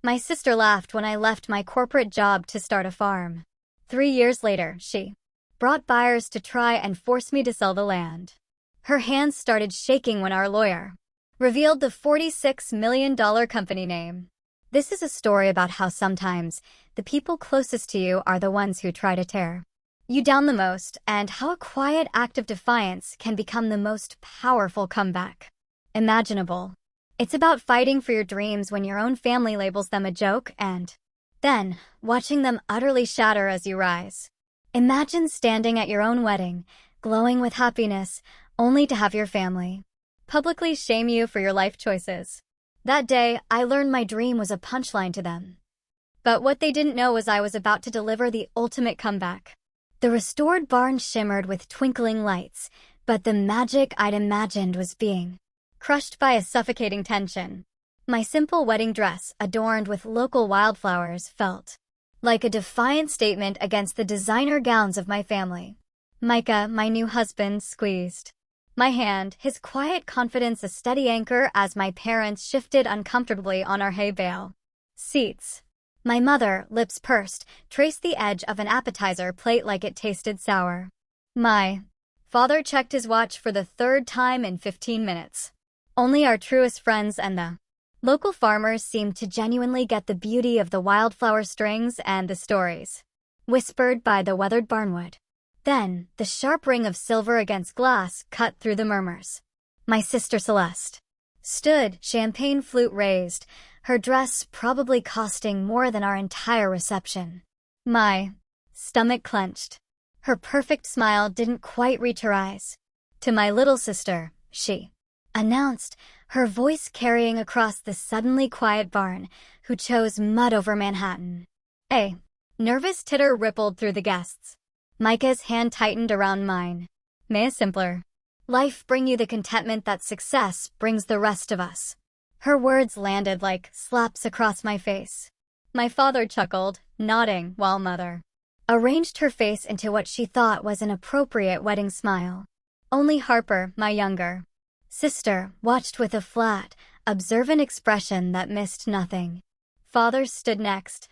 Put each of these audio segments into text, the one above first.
My sister laughed when I left my corporate job to start a farm. 3 years later, she brought buyers to try and force me to sell the land. Her hands started shaking when our lawyer revealed the $46 million company name. This is a story about how sometimes the people closest to you are the ones who try to tear you down the most, and how a quiet act of defiance can become the most powerful comeback imaginable. It's about fighting for your dreams when your own family labels them a joke and then watching them utterly shatter as you rise. Imagine standing at your own wedding, glowing with happiness, only to have your family publicly shame you for your life choices. That day, I learned my dream was a punchline to them. But what they didn't know was I was about to deliver the ultimate comeback. The restored barn shimmered with twinkling lights, but the magic I'd imagined was being crushed by a suffocating tension. My simple wedding dress, adorned with local wildflowers, felt like a defiant statement against the designer gowns of my family. Micah, my new husband, squeezed my hand, his quiet confidence a steady anchor as my parents shifted uncomfortably on our hay bale seats. My mother, lips pursed, traced the edge of an appetizer plate like it tasted sour. My father checked his watch for the third time in 15 minutes. Only our truest friends and the local farmers seemed to genuinely get the beauty of the wildflower strings and the stories whispered by the weathered barnwood. Then, the sharp ring of silver against glass cut through the murmurs. My sister Celeste stood, champagne flute raised, her dress probably costing more than our entire reception. My stomach clenched. Her perfect smile didn't quite reach her eyes. To my little sister, she announced, her voice carrying across the suddenly quiet barn, who chose mud over Manhattan. A nervous titter rippled through the guests. Micah's hand tightened around mine. May a simpler life bring you the contentment that success brings the rest of us. Her words landed like slaps across my face. My father chuckled, nodding, while Mother arranged her face into what she thought was an appropriate wedding smile. Only Harper, my younger sister, watched with a flat, observant expression that missed nothing. Father stood next,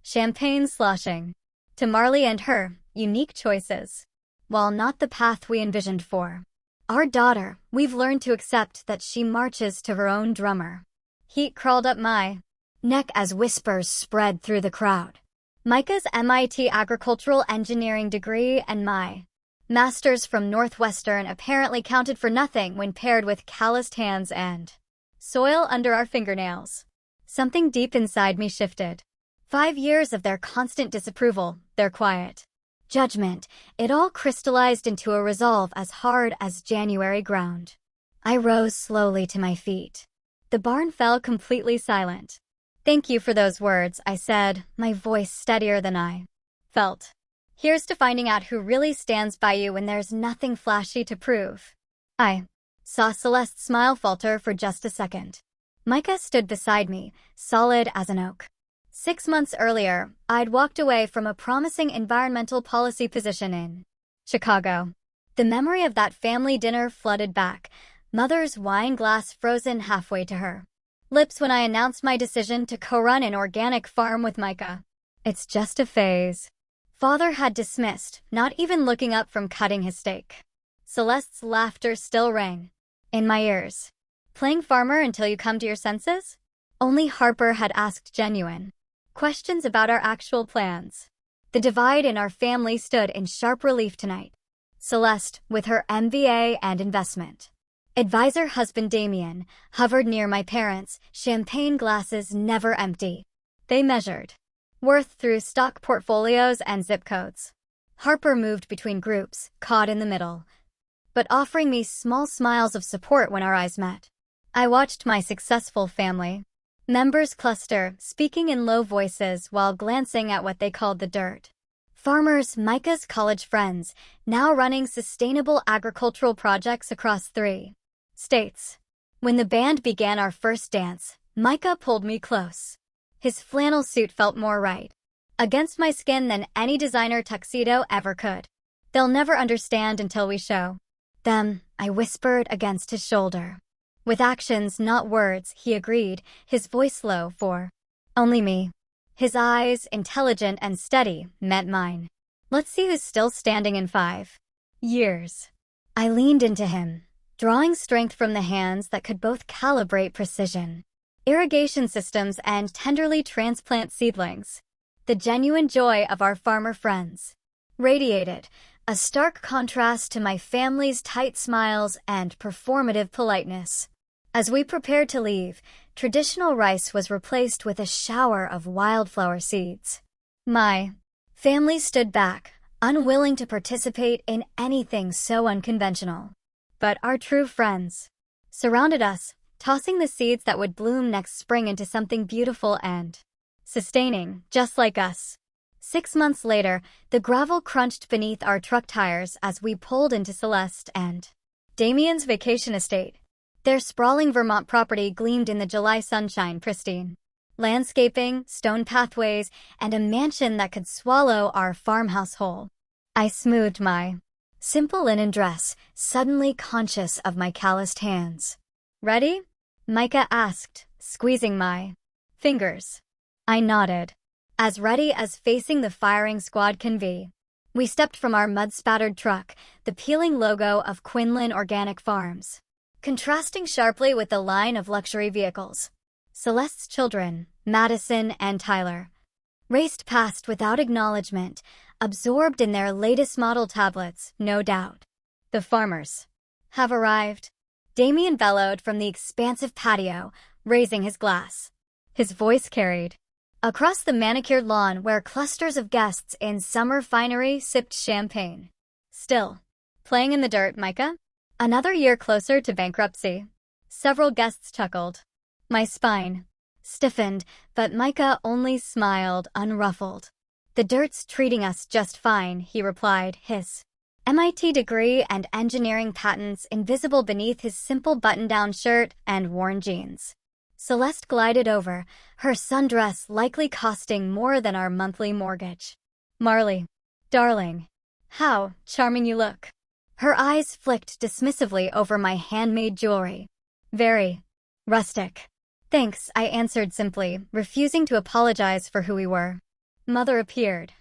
champagne sloshing. To Marley and her, unique choices, while not the path we envisioned for our daughter, we've learned to accept that she marches to her own drummer. Heat crawled up my neck as whispers spread through the crowd. Micah's MIT agricultural engineering degree and my master's from Northwestern apparently counted for nothing when paired with calloused hands and soil under our fingernails. Something deep inside me shifted. 5 years of their constant disapproval, their quiet judgment, it all crystallized into a resolve as hard as January ground. I rose slowly to my feet. The barn fell completely silent. Thank you for those words, I said, my voice steadier than I felt. Here's to finding out who really stands by you when there's nothing flashy to prove. I saw Celeste's smile falter for just a second. Micah stood beside me, solid as an oak. 6 months earlier, I'd walked away from a promising environmental policy position in Chicago. The memory of that family dinner flooded back, Mother's wine glass frozen halfway to her lips when I announced my decision to co-run an organic farm with Micah. It's just a phase, Father had dismissed, not even looking up from cutting his steak. Celeste's laughter still rang in my ears. Playing farmer until you come to your senses? Only Harper had asked genuine questions about our actual plans. The divide in our family stood in sharp relief tonight. Celeste, with her MBA and investment advisor husband Damien, hovered near my parents, champagne glasses never empty. They measured worth through stock portfolios and zip codes. Harper moved between groups, caught in the middle, but offering me small smiles of support when our eyes met. I watched my successful family members cluster, speaking in low voices while glancing at what they called the dirt. Farmers, Micah's college friends, now running sustainable agricultural projects across 3 states. When the band began our first dance, Micah pulled me close. His flannel suit felt more right against my skin than any designer tuxedo ever could. They'll never understand until we show them, I whispered against his shoulder. With actions, not words, he agreed, his voice low for Only me. His eyes, intelligent and steady, met mine. Let's see who's still standing in 5 years. I leaned into him, drawing strength from the hands that could both calibrate precision, irrigation systems, and tenderly transplant seedlings. The genuine joy of our farmer friends radiated, a stark contrast to my family's tight smiles and performative politeness. As we prepared to leave, traditional rice was replaced with a shower of wildflower seeds. My family stood back, unwilling to participate in anything so unconventional. But our true friends surrounded us, tossing the seeds that would bloom next spring into something beautiful and sustaining, just like us. 6 months later, the gravel crunched beneath our truck tires as we pulled into Celeste and Damien's vacation estate. Their sprawling Vermont property gleamed in the July sunshine, pristine landscaping, stone pathways, and a mansion that could swallow our farmhouse whole. I smoothed my simple linen dress, suddenly conscious of my calloused hands. "Ready?" Micah asked, squeezing my fingers. I nodded. As ready as facing the firing squad can be. We stepped from our mud-spattered truck, the peeling logo of Quinlan Organic Farms, contrasting sharply with the line of luxury vehicles. Celeste's children, Madison and Tyler, raced past without acknowledgement, absorbed in their latest model tablets, no doubt. "The farmers have arrived," Damien bellowed from the expansive patio, raising his glass. His voice carried across the manicured lawn where clusters of guests in summer finery sipped champagne. "Still playing in the dirt, Micah? Another year closer to bankruptcy." Several guests chuckled. My spine stiffened, but Micah only smiled, unruffled. "The dirt's treating us just fine," he replied, his MIT degree and engineering patents invisible beneath his simple button-down shirt and worn jeans. Celeste glided over, her sundress likely costing more than our monthly mortgage. "Marley, darling, how charming you look." Her eyes flicked dismissively over my handmade jewelry. "Very rustic." "Thanks," I answered simply, refusing to apologize for who we were. Mother appeared.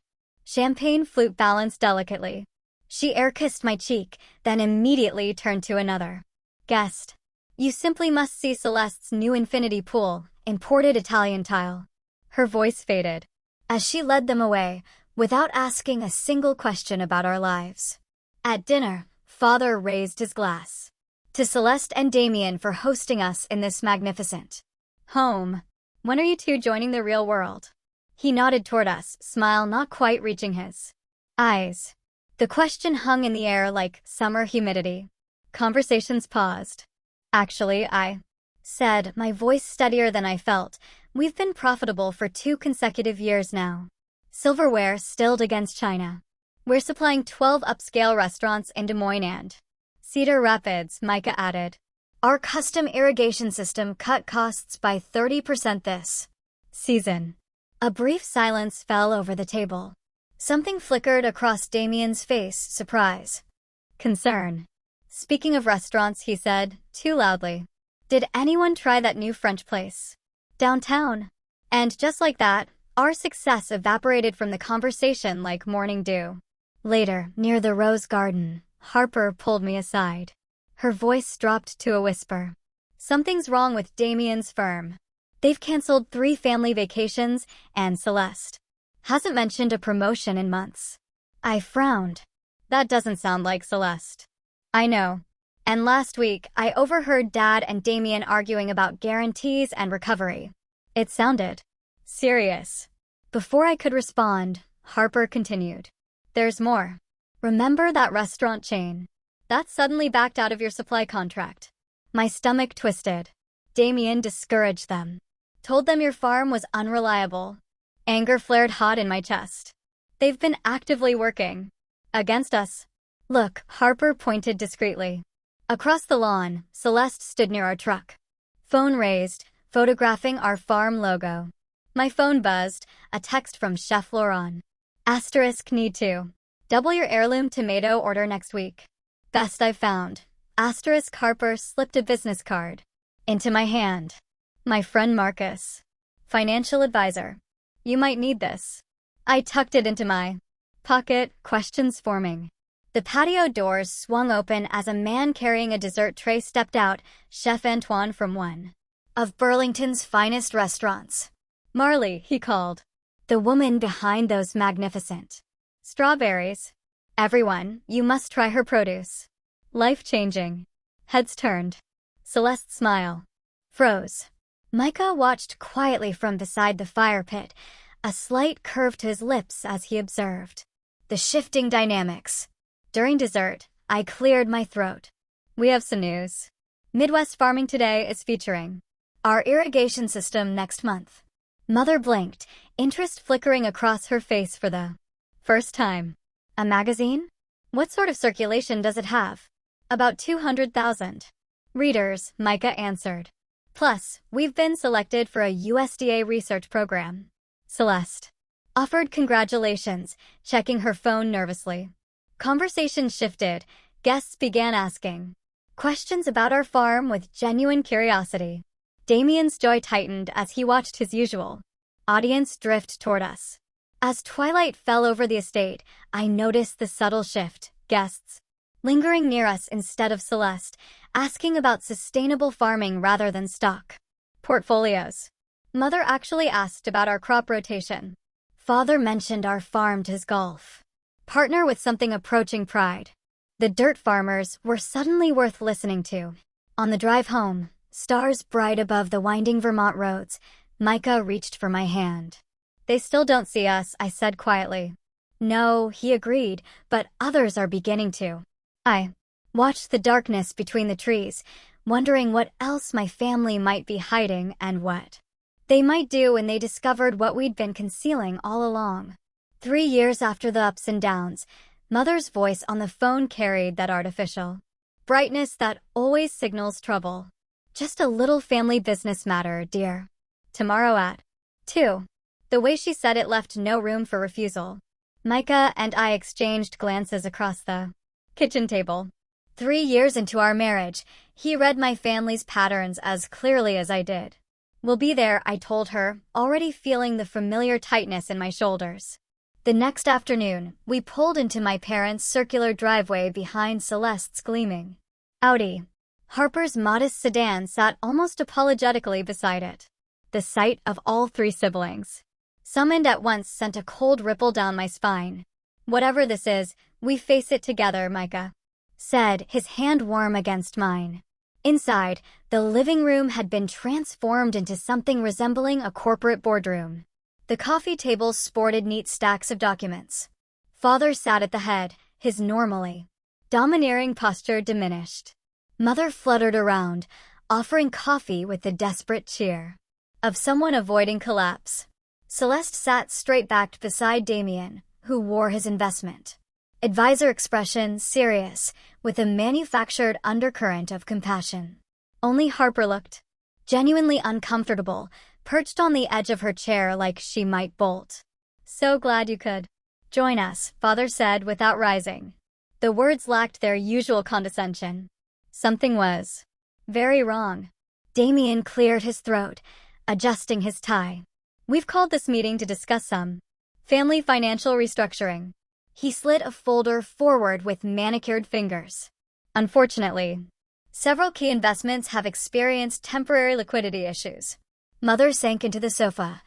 Champagne flute balanced delicately. She air-kissed my cheek, then immediately turned to another guest. "You simply must see Celeste's new infinity pool, imported Italian tile." Her voice faded as she led them away, without asking a single question about our lives. At dinner, Father raised his glass to Celeste and Damien for hosting us in this magnificent home. "When are you two joining the real world?" He nodded toward us, smile not quite reaching his eyes. The question hung in the air like summer humidity. Conversations paused. "Actually, I said, my voice steadier than I felt, we've been profitable for 2 consecutive years now. Silverware stilled against China. We're supplying 12 upscale restaurants in Des Moines and Cedar Rapids," Micah added. "Our custom irrigation system cut costs by 30% this season." A brief silence fell over the table. Something flickered across Damien's face, surprise, concern. "Speaking of restaurants," he said, too loudly, "did anyone try that new French place downtown?" And just like that, our success evaporated from the conversation like morning dew. Later, near the rose garden, Harper pulled me aside. Her voice dropped to a whisper. "Something's wrong with Damien's firm. They've canceled 3 family vacations, and Celeste hasn't mentioned a promotion in months." I frowned. That doesn't sound like Celeste. "I know. And last week, I overheard Dad and Damien arguing about guarantees and recovery." It sounded serious. Before I could respond, Harper continued. "There's more. Remember that restaurant chain that suddenly backed out of your supply contract?" My stomach twisted. "Damien discouraged them. Told them your farm was unreliable." Anger flared hot in my chest. "They've been actively working against us." "Look," Harper pointed discreetly. Across the lawn, Celeste stood near our truck. Phone raised, photographing our farm logo. My phone buzzed, a text from Chef Laurent. * need to double your heirloom tomato order next week. Best I've found. * Harper slipped a business card into my hand. "My friend Marcus." Financial advisor. You might need this. I tucked it into my pocket, questions forming. The patio doors swung open as a man carrying a dessert tray stepped out, Chef Antoine from one of Burlington's finest restaurants. Marley, he called. The woman behind those magnificent strawberries. Everyone, you must try her produce. Life-changing. Heads turned. Celeste's smile froze. Micah watched quietly from beside the fire pit, a slight curve to his lips as he observed the shifting dynamics. During dessert, I cleared my throat. We have some news. Midwest Farming Today is featuring our irrigation system next month. Mother blinked, interest flickering across her face for the first time. A magazine? What sort of circulation does it have? About 200,000 readers, Micah answered. Plus, we've been selected for a USDA research program. Celeste offered congratulations, checking her phone nervously. Conversation shifted. Guests began asking questions about our farm with genuine curiosity. Damien's joy tightened as he watched his usual audience drift toward us. As twilight fell over the estate, I noticed the subtle shift. Guests lingering near us instead of Celeste, asking about sustainable farming rather than stock portfolios. Mother actually asked about our crop rotation. Father mentioned our farm to his golf partner with something approaching pride. The dirt farmers were suddenly worth listening to. On the drive home, stars bright above the winding Vermont roads, Micah reached for my hand. They still don't see us, I said quietly. No, he agreed, but others are beginning to. I watched the darkness between the trees, wondering what else my family might be hiding and what they might do when they discovered what we'd been concealing all along. 3 years after the ups and downs, Mother's voice on the phone carried that artificial brightness that always signals trouble. Just a little family business matter, dear. Tomorrow at 2. The way she said it left no room for refusal. Micah and I exchanged glances across the kitchen table. 3 years into our marriage, he read my family's patterns as clearly as I did. We'll be there, I told her, already feeling the familiar tightness in my shoulders. The next afternoon, we pulled into my parents' circular driveway behind Celeste's gleaming Audi. Harper's modest sedan sat almost apologetically beside it. The sight of all 3 siblings, summoned at once, sent a cold ripple down my spine. Whatever this is, we face it together, Micah said, his hand warm against mine. Inside, the living room had been transformed into something resembling a corporate boardroom. The coffee table sported neat stacks of documents. Father sat at the head, his normally domineering posture diminished. Mother fluttered around, offering coffee with the desperate cheer of someone avoiding collapse. Celeste sat straight-backed beside Damien, who wore his investment advisor expression serious, with a manufactured undercurrent of compassion. Only Harper looked genuinely uncomfortable, perched on the edge of her chair like she might bolt. So glad you could join us, Father said without rising. The words lacked their usual condescension. Something was very wrong. Damien cleared his throat, adjusting his tie. We've called this meeting to discuss some family financial restructuring. He slid a folder forward with manicured fingers. Unfortunately, several key investments have experienced temporary liquidity issues. Mother sank into the sofa,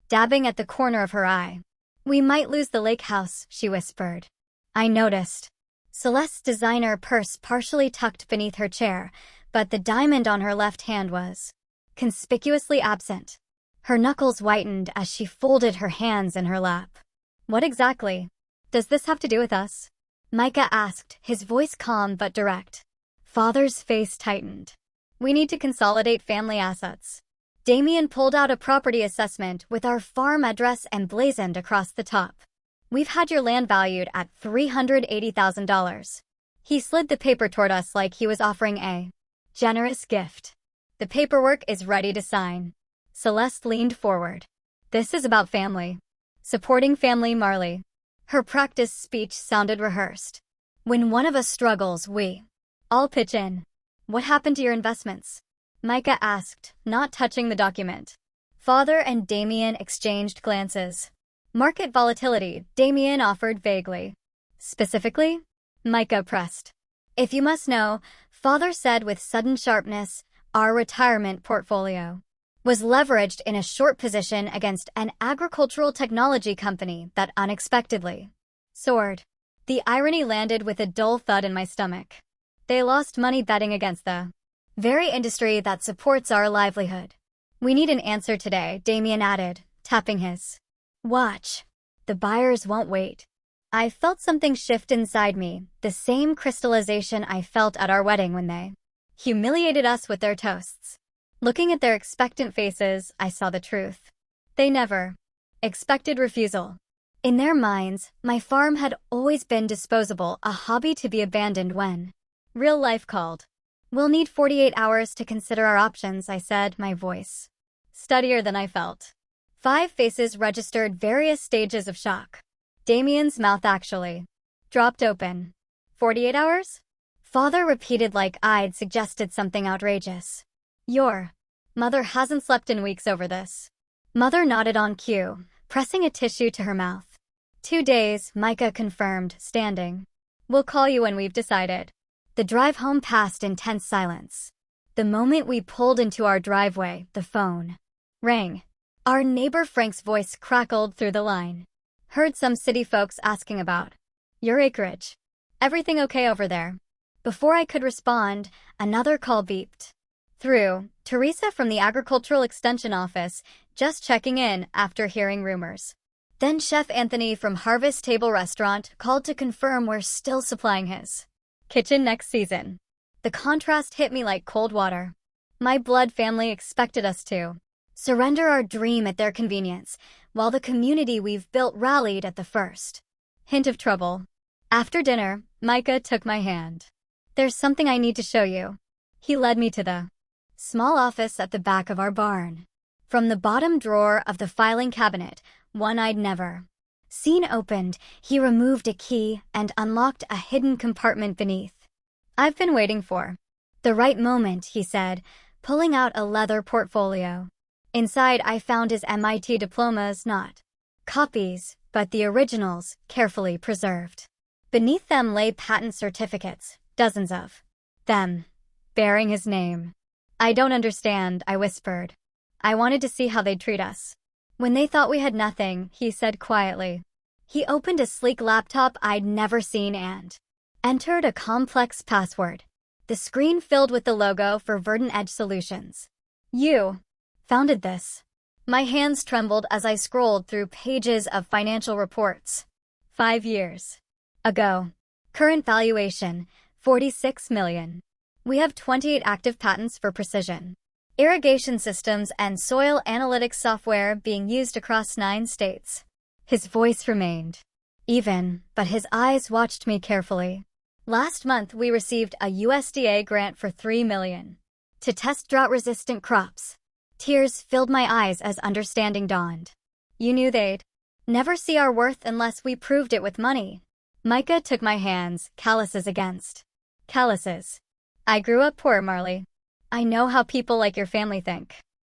dabbing at the corner of her eye. We might lose the lake house, she whispered. I noticed Celeste's designer purse partially tucked beneath her chair, but the diamond on her left hand was conspicuously absent. Her knuckles whitened as she folded her hands in her lap. What exactly does this have to do with us? Micah asked, his voice calm but direct. Father's face tightened. We need to consolidate family assets. Damien pulled out a property assessment with our farm address emblazoned across the top. We've had your land valued at $380,000. He slid the paper toward us like he was offering a generous gift. The paperwork is ready to sign. Celeste leaned forward. This is about family. Supporting family, Marley. Her practiced speech sounded rehearsed. When one of us struggles, we all pitch in. What happened to your investments? Micah asked, not touching the document. Father and Damien exchanged glances. Market volatility, Damien offered vaguely. Specifically? Micah pressed. If you must know, Father said with sudden sharpness, our retirement portfolio was leveraged in a short position against an agricultural technology company that unexpectedly soared. The irony landed with a dull thud in my stomach. They lost money betting against the very industry that supports our livelihood. We need an answer today, Damien added, tapping his watch. The buyers won't wait. I felt something shift inside me, the same crystallization I felt at our wedding when they humiliated us with their toasts. Looking at their expectant faces, I saw the truth. They never expected refusal. In their minds, my farm had always been disposable, a hobby to be abandoned when real life called. We'll need 48 hours to consider our options, I said, my voice steadier than I felt. 5 faces registered various stages of shock. Damien's mouth actually dropped open. 48 hours? Father repeated like I'd suggested something outrageous. Your mother hasn't slept in weeks over this. Mother nodded on cue, pressing a tissue to her mouth. 2 days, Micah confirmed, standing. We'll call you when we've decided. The drive home passed in tense silence. The moment we pulled into our driveway, the phone rang. Our neighbor Frank's voice crackled through the line. Heard some city folks asking about your acreage. Everything okay over there? Before I could respond, another call beeped. Through, Teresa from the Agricultural Extension Office, just checking in after hearing rumors. Then Chef Anthony from Harvest Table Restaurant called to confirm we're still supplying his kitchen next season. The contrast hit me like cold water. My blood family expected us to surrender our dream at their convenience, while the community we've built rallied at the first hint of trouble. After dinner, Micah took my hand. There's something I need to show you. He led me to the small office at the back of our barn. From the bottom drawer of the filing cabinet, one I'd never seen opened, he removed a key and unlocked a hidden compartment beneath. I've been waiting for the right moment, he said, pulling out a leather portfolio. Inside, I found his MIT diplomas, not copies, but the originals, carefully preserved. Beneath them lay patent certificates, dozens of them, bearing his name. I don't understand, I whispered. I wanted to see how they'd treat us. When they thought we had nothing, he said quietly. He opened a sleek laptop I'd never seen and entered a complex password. The screen filled with the logo for Verdant Edge Solutions. You founded this. My hands trembled as I scrolled through pages of financial reports. 5 years ago. Current valuation, $46 million. We have 28 active patents for precision irrigation systems and soil analytics software being used across 9 states. His voice remained even, but his eyes watched me carefully. Last month, we received a USDA grant for $3 million to test drought-resistant crops. Tears filled my eyes as understanding dawned. You knew they'd never see our worth unless we proved it with money. Micah took my hands, calluses against calluses. I grew up poor, Marley. I know how people like your family think.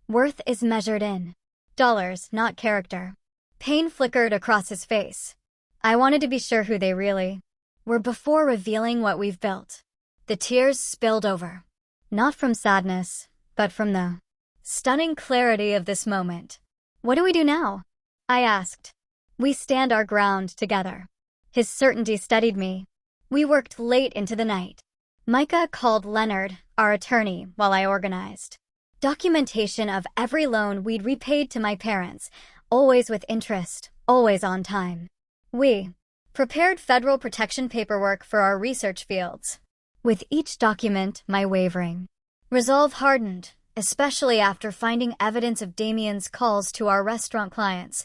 Worth is measured in dollars, not character. Pain flickered across his face. I wanted to be sure who they really were before revealing what we've built. The tears spilled over. Not from sadness, but from the stunning clarity of this moment. What do we do now? I asked. We stand our ground together. His certainty steadied me. We worked late into the night. Micah called Leonard, our attorney, while I organized documentation of every loan we'd repaid to my parents, always with interest, always on time. We prepared federal protection paperwork for our research fields. With each document, my wavering resolve hardened, especially after finding evidence of Damien's calls to our restaurant clients,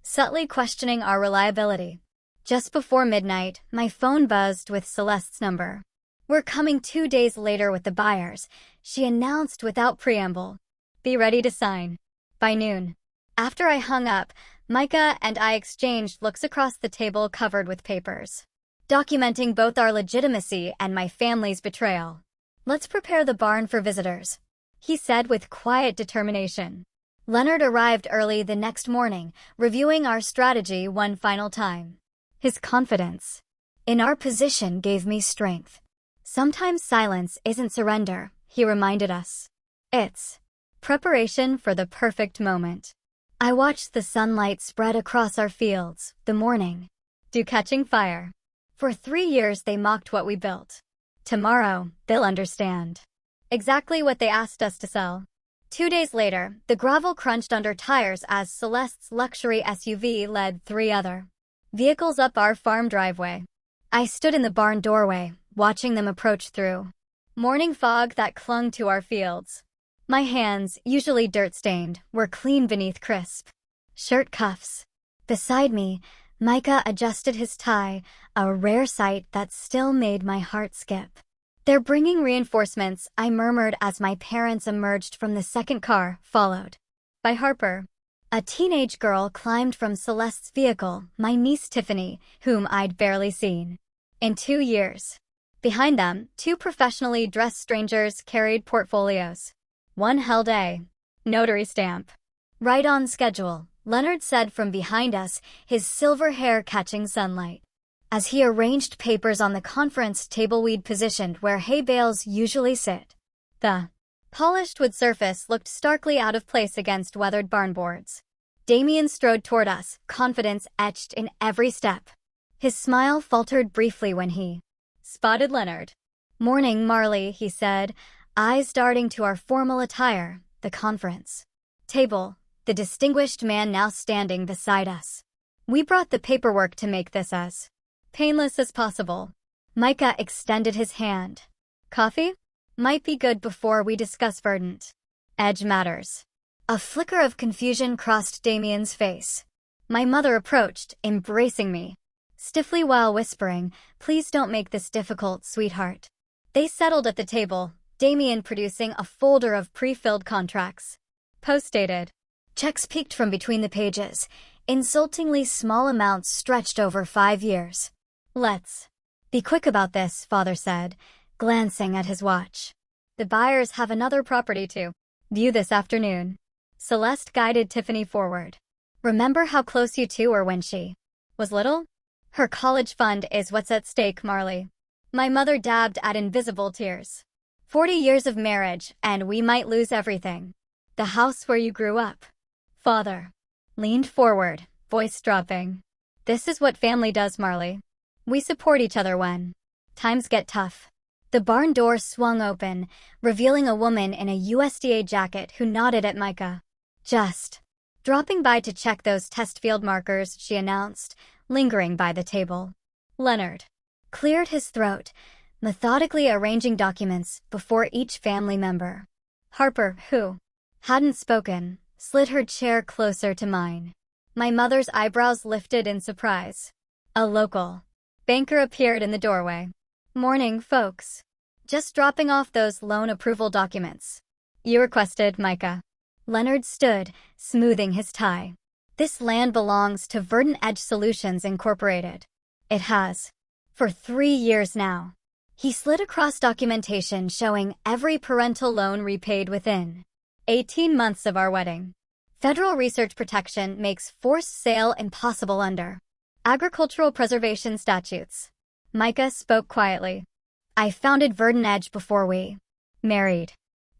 subtly questioning our reliability. Just before midnight, my phone buzzed with Celeste's number. We're coming 2 days later with the buyers, she announced without preamble. Be ready to sign by noon. After I hung up, Micah and I exchanged looks across the table covered with papers, documenting both our legitimacy and my family's betrayal. Let's prepare the barn for visitors, he said with quiet determination. Leonard arrived early the next morning, reviewing our strategy one final time. His confidence in our position gave me strength. Sometimes silence isn't surrender, he reminded us. It's preparation for the perfect moment. I watched the sunlight spread across our fields, the morning dew catching fire. For 3 years they mocked what we built. Tomorrow, they'll understand exactly what they asked us to sell. 2 days later, the gravel crunched under tires as Celeste's luxury SUV led 3 other vehicles up our farm driveway. I stood in the barn doorway, watching them approach through morning fog that clung to our fields. My hands, usually dirt-stained, were clean beneath crisp shirt cuffs. Beside me, Micah adjusted his tie, a rare sight that still made my heart skip. "They're bringing reinforcements," I murmured as my parents emerged from the second car, followed by Harper. A teenage girl climbed from Celeste's vehicle, my niece Tiffany, whom I'd barely seen in 2 years. Behind them, 2 professionally dressed strangers carried portfolios. One held a notary stamp. "Right on schedule," Leonard said from behind us, his silver hair catching sunlight. As he arranged papers on the conference table we'd positioned where hay bales usually sit. The polished wood surface looked starkly out of place against weathered barn boards. Damien strode toward us, confidence etched in every step. His smile faltered briefly when he spotted Leonard. "Morning, Marley," he said, eyes darting to our formal attire, the conference table, the distinguished man now standing beside us. "We brought the paperwork to make this as painless as possible." Micah extended his hand. "Coffee? Might be good before we discuss verdant edge matters." A flicker of confusion crossed Damien's face. My mother approached, embracing me stiffly while whispering, "Please don't make this difficult, sweetheart." They settled at the table, Damien producing a folder of pre-filled contracts. Post-dated. Checks peeked from between the pages, insultingly small amounts stretched over 5 years. "Let's be quick about this," Father said, glancing at his watch. "The buyers have another property to view this afternoon." Celeste guided Tiffany forward. "Remember how close you two were when she was little? Her college fund is what's at stake, Marley." My mother dabbed at invisible tears. 40 years of marriage, and we might lose everything. The house where you grew up." Father leaned forward, voice dropping. "This is what family does, Marley. We support each other when times get tough." The barn door swung open, revealing a woman in a USDA jacket who nodded at Micah. "Just dropping by to check those test field markers," she announced, lingering by the table. Leonard cleared his throat, methodically arranging documents before each family member. Harper, who hadn't spoken, slid her chair closer to mine. My mother's eyebrows lifted in surprise. A local banker appeared in the doorway. "Morning, folks. Just dropping off those loan approval documents you requested, Micah." Leonard stood, smoothing his tie. "This land belongs to Verdant Edge Solutions Incorporated. It has for 3 years now." He slid across documentation showing every parental loan repaid within 18 months of our wedding. Federal research protection makes forced sale impossible under agricultural preservation statutes. Micah spoke quietly. "I founded Verdant Edge before we married.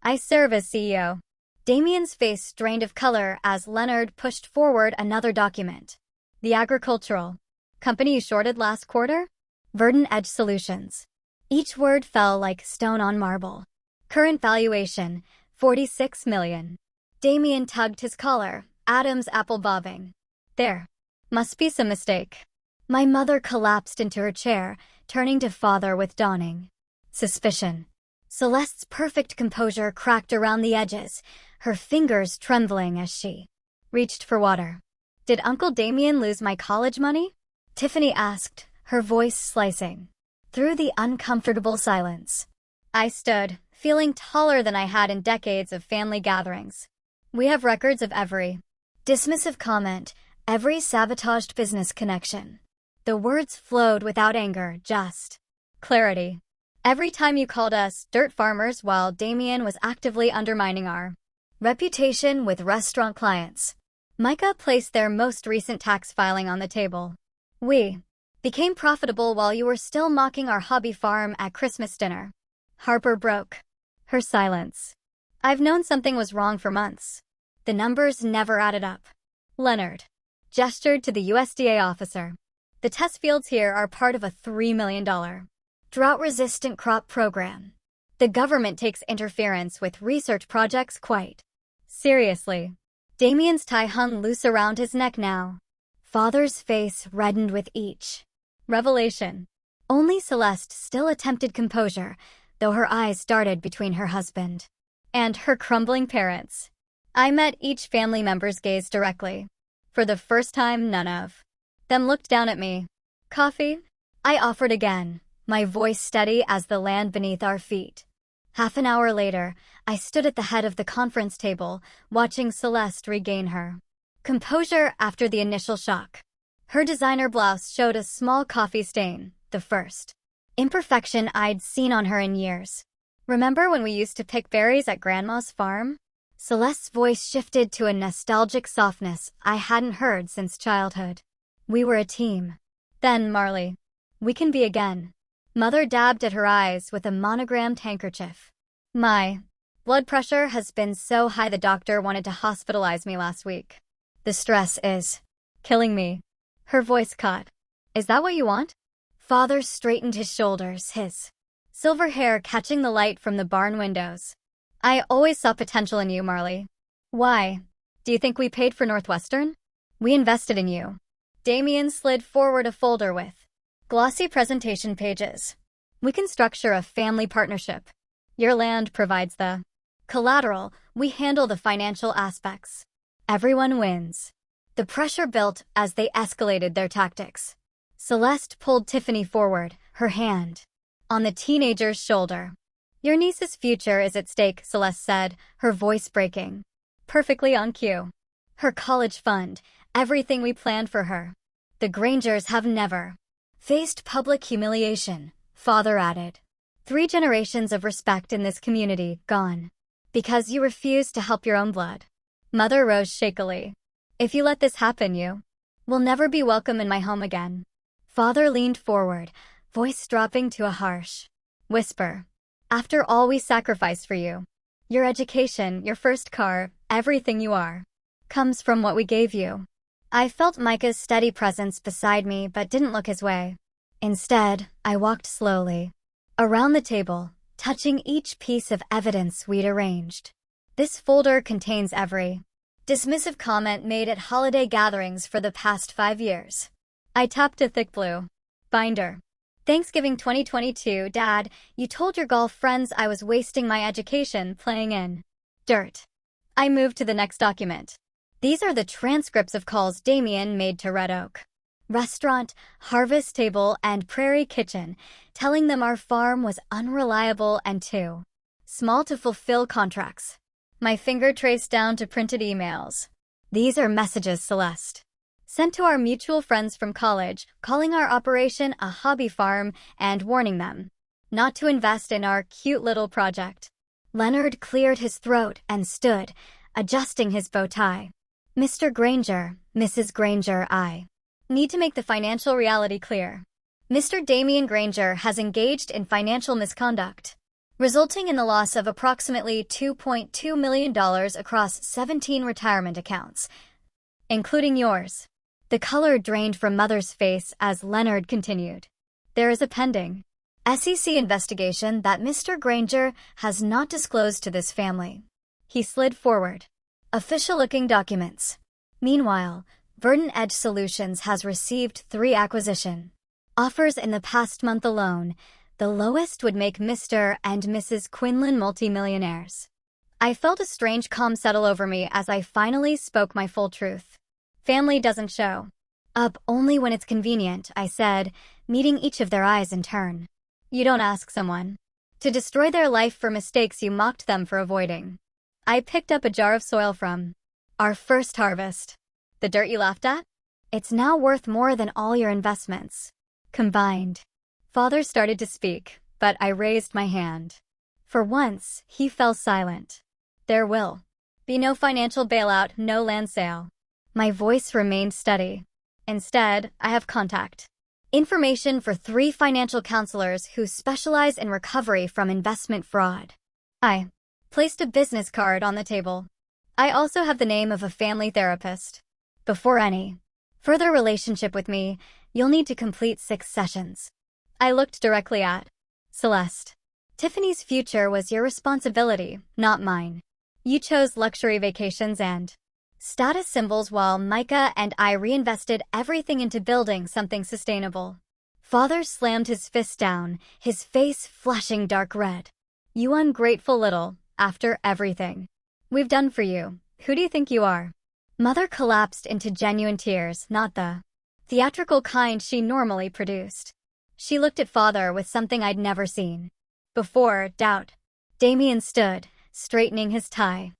I serve as CEO." Damien's face strained of color as Leonard pushed forward another document. "The agricultural company you shorted last quarter? Verdant Edge Solutions." Each word fell like stone on marble. "Current valuation, $46 million. Damien tugged his collar, Adam's apple bobbing. "There must be some mistake." My mother collapsed into her chair, turning to Father with dawning suspicion. Celeste's perfect composure cracked around the edges, her fingers trembling as she reached for water. "Did Uncle Damien lose my college money?" Tiffany asked, her voice slicing through the uncomfortable silence. I stood, feeling taller than I had in decades of family gatherings. "We have records of every dismissive comment, every sabotaged business connection." The words flowed without anger, just clarity. "Every time you called us dirt farmers while Damien was actively undermining our Reputation with restaurant clients. Micah placed their most recent tax filing on the table. We became profitable while you were still mocking our hobby farm at Christmas dinner. Harper broke her silence. I've known something was wrong for months. The numbers never added up. Leonard gestured to the USDA officer. The test fields here are part of a $3 million drought-resistant crop program. The government takes interference with research projects quite seriously. Damien's tie hung loose around his neck now. Father's face reddened with each revelation. Only Celeste still attempted composure, though her eyes darted between her husband and her crumbling parents. I met each family member's gaze directly. For the first time, none of them looked down at me. Coffee? I offered again, my voice steady as the land beneath our feet. Half an hour later, I stood at the head of the conference table, watching Celeste regain her composure after the initial shock. Her designer blouse showed a small coffee stain, the first imperfection I'd seen on her in years. Remember when we used to pick berries at Grandma's farm? Celeste's voice shifted to a nostalgic softness I hadn't heard since childhood. We were a team. Then, Marley, we can be again. Mother dabbed at her eyes with a monogrammed handkerchief. My blood pressure has been so high the doctor wanted to hospitalize me last week. The stress is killing me. Her voice caught. Is that what you want? Father straightened his shoulders, his silver hair catching the light from the barn windows. I always saw potential in you, Marley. Why? Do you think we paid for Northwestern? We invested in you. Damien slid forward a folder with glossy presentation pages. We can structure a family partnership. Your land provides the collateral, we handle the financial aspects. Everyone wins. The pressure built as they escalated their tactics. Celeste pulled Tiffany forward, her hand on the teenager's shoulder. Your niece's future is at stake, Celeste said, her voice breaking. Perfectly on cue. Her college fund, everything we planned for her. The Grangers have never faced public humiliation, Father added. 3 generations of respect in this community, gone. Because you refused to help your own blood. Mother rose shakily. If you let this happen, you will never be welcome in my home again. Father leaned forward, voice dropping to a harsh whisper. After all we sacrificed for you, your education, your first car, everything you are, comes from what we gave you. I felt Micah's steady presence beside me but didn't look his way. Instead, I walked slowly around the table, touching each piece of evidence we'd arranged. This folder contains every dismissive comment made at holiday gatherings for the past 5 years. I tapped a thick blue binder. Thanksgiving 2022, Dad, you told your golf friends I was wasting my education playing in dirt. I moved to the next document. These are the transcripts of calls Damien made to Red Oak Restaurant, Harvest Table, and Prairie Kitchen, telling them our farm was unreliable and too small to fulfill contracts. My finger traced down to printed emails. These are messages, Celeste, sent to our mutual friends from college, calling our operation a hobby farm and warning them not to invest in our cute little project. Leonard cleared his throat and stood, adjusting his bow tie. Mr. Granger, Mrs. Granger, I need to make the financial reality clear. Mr. Damien Granger has engaged in financial misconduct, resulting in the loss of approximately $2.2 million across 17 retirement accounts, including yours. The color drained from Mother's face as Leonard continued. There is a pending SEC investigation that Mr. Granger has not disclosed to this family. He slid forward. Official-looking documents. Meanwhile, Verdant Edge Solutions has received 3 acquisition offers in the past month alone. The lowest would make Mr. and Mrs. Quinlan multimillionaires. I felt a strange calm settle over me as I finally spoke my full truth. Family doesn't show up only when it's convenient, I said, meeting each of their eyes in turn. You don't ask someone to destroy their life for mistakes you mocked them for avoiding. I picked up a jar of soil from our first harvest. The dirt you laughed at? It's now worth more than all your investments combined. Father started to speak, but I raised my hand. For once, he fell silent. There will Be no financial bailout, no land sale. My voice remained steady. Instead, I have contact information for 3 financial counselors who specialize in recovery from investment fraud. I placed a business card on the table. I also have the name of a family therapist. Before any further relationship with me, you'll need to complete 6 sessions. I looked directly at Celeste. Tiffany's future was your responsibility, not mine. You chose luxury vacations and status symbols while Micah and I reinvested everything into building something sustainable. Father slammed his fist down, his face flushing dark red. You ungrateful little, after everything we've done for you, who do you think you are? Mother collapsed into genuine tears, not the theatrical kind she normally produced. She looked at Father with something I'd never seen before, doubt. Damien stood, straightening his tie.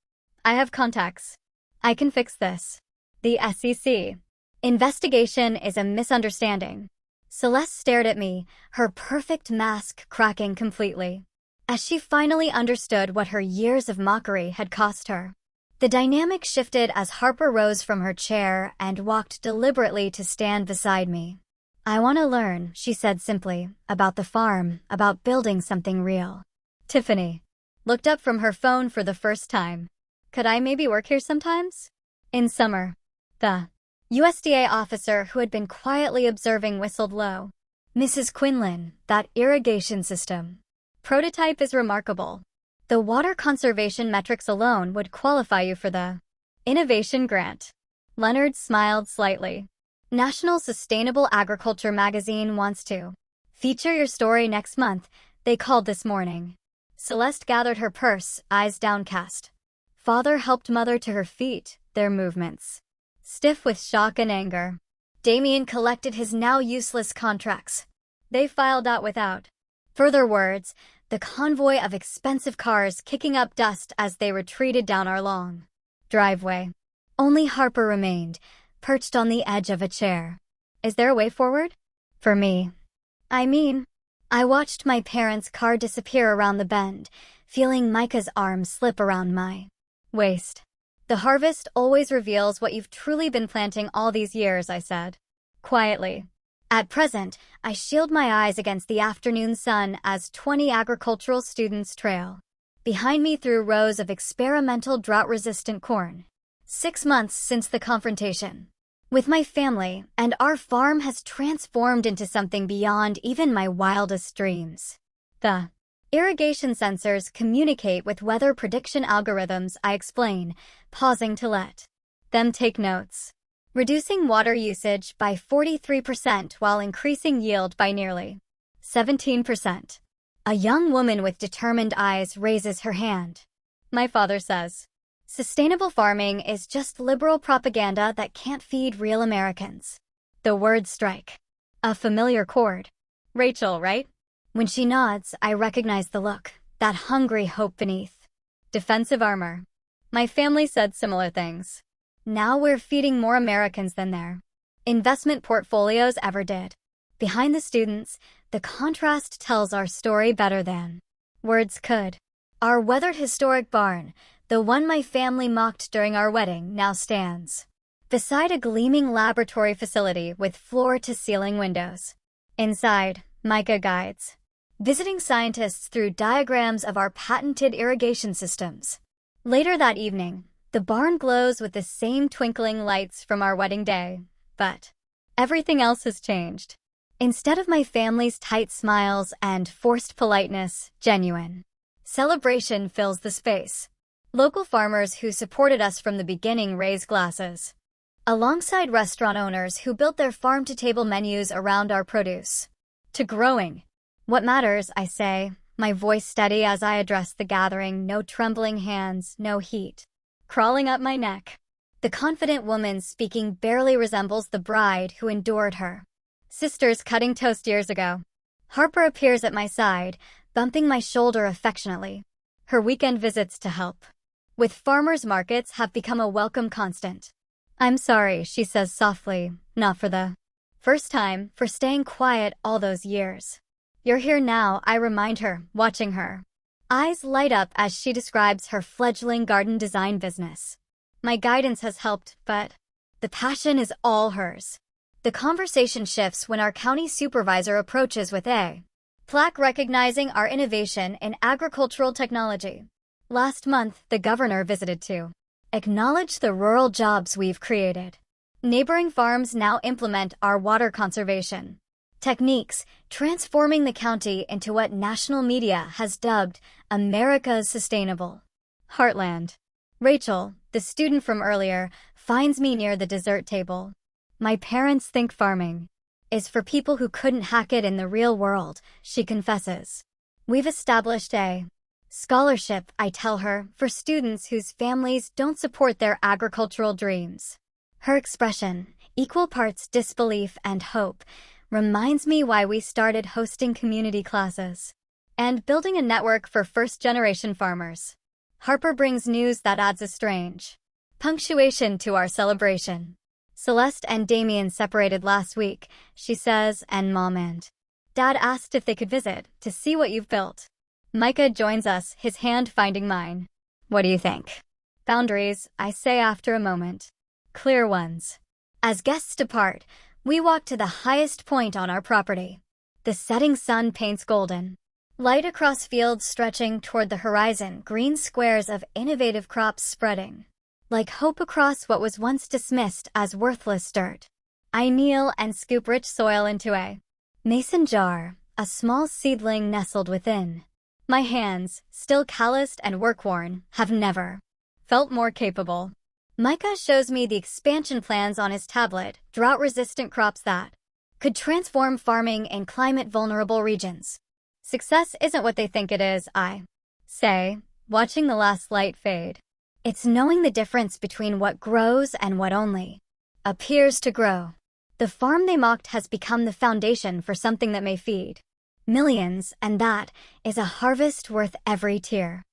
I have contacts. I can fix this. The SEC investigation is a misunderstanding. Celeste stared at me, her perfect mask cracking completely, as she finally understood what her years of mockery had cost her. The dynamic shifted as Harper rose from her chair and walked deliberately to stand beside me. I want to learn, she said simply, about the farm, about building something real. Tiffany looked up from her phone for the first time. Could I maybe work here sometimes? In summer. The USDA officer who had been quietly observing whistled low. Mrs. Quinlan, that irrigation system prototype is remarkable. The water conservation metrics alone would qualify you for the innovation grant. Leonard smiled slightly. National Sustainable Agriculture magazine wants to feature your story next month, they called this morning. Celeste gathered her purse, eyes downcast. Father helped Mother to her feet, their movements stiff with shock and anger. Damien collected his now useless contracts. They filed out without further words, the convoy of expensive cars kicking up dust as they retreated down our long driveway. Only Harper remained, perched on the edge of a chair. Is there a way forward? For me. I watched my parents' car disappear around the bend, feeling Micah's arm slip around my waist. The harvest always reveals what you've truly been planting all these years, I said quietly. At present, I shield my eyes against the afternoon sun as 20 agricultural students trail behind me through rows of experimental drought-resistant corn. 6 months since the confrontation with my family, and our farm has transformed into something beyond even my wildest dreams. The irrigation sensors communicate with weather prediction algorithms, I explain, pausing to let them take notes. Reducing water usage by 43% while increasing yield by nearly 17%. A young woman with determined eyes raises her hand. My father says, sustainable farming is just liberal propaganda that can't feed real Americans. The words strike a familiar chord. Rachel, right? When she nods, I recognize the look, that hungry hope beneath defensive armor. My family said similar things. Now we're feeding more Americans than their investment portfolios ever did. Behind the students, the contrast tells our story better than words could. Our weathered historic barn, the one my family mocked during our wedding, now stands beside a gleaming laboratory facility with floor-to-ceiling windows. Inside, Micah guides visiting scientists through diagrams of our patented irrigation systems. Later that evening, the barn glows with the same twinkling lights from our wedding day, but everything else has changed. Instead of my family's tight smiles and forced politeness, genuine celebration fills the space. Local farmers who supported us from the beginning raise glasses, alongside restaurant owners who built their farm-to-table menus around our produce. To growing. What matters, I say, my voice steady as I address the gathering, no trembling hands, no heat crawling up my neck. The confident woman speaking barely resembles the bride who endured her sister's cutting toast years ago. Harper appears at my side, bumping my shoulder affectionately. Her weekend visits to help with farmers markets have become a welcome constant. I'm sorry, she says softly, not for the first time, for staying quiet all those years. You're here now, I remind her, watching her Eyes light up as she describes her fledgling garden design business. My guidance has helped, but the passion is all hers. The conversation shifts when our county supervisor approaches with a plaque recognizing our innovation in agricultural technology. Last month, the governor visited to acknowledge the rural jobs we've created. Neighboring farms now implement our water conservation techniques, transforming the county into what national media has dubbed America's sustainable heartland. Rachel, the student from earlier, finds me near the dessert table. My parents think farming is for people who couldn't hack it in the real world, she confesses. We've established a scholarship, I tell her, for students whose families don't support their agricultural dreams. Her expression, equal parts disbelief and hope, reminds me why we started hosting community classes and building a network for first-generation farmers. Harper brings news that adds a strange punctuation to our celebration. Celeste and Damien separated last week, she says, and Mom and Dad asked if they could visit to see what you've built. Micah joins us, his hand finding mine. What do you think? Boundaries, I say after a moment. Clear ones. As guests depart, we walk to the highest point on our property. The setting sun paints golden light across fields stretching toward the horizon, green squares of innovative crops spreading like hope across what was once dismissed as worthless dirt. I kneel and scoop rich soil into a mason jar, a small seedling nestled within. My hands, still calloused and work-worn, have never felt more capable. Micah shows me the expansion plans on his tablet, drought-resistant crops that could transform farming in climate-vulnerable regions. Success isn't what they think it is, I say, watching the last light fade. It's knowing the difference between what grows and what only appears to grow. The farm they mocked has become the foundation for something that may feed millions, and that is a harvest worth every tear.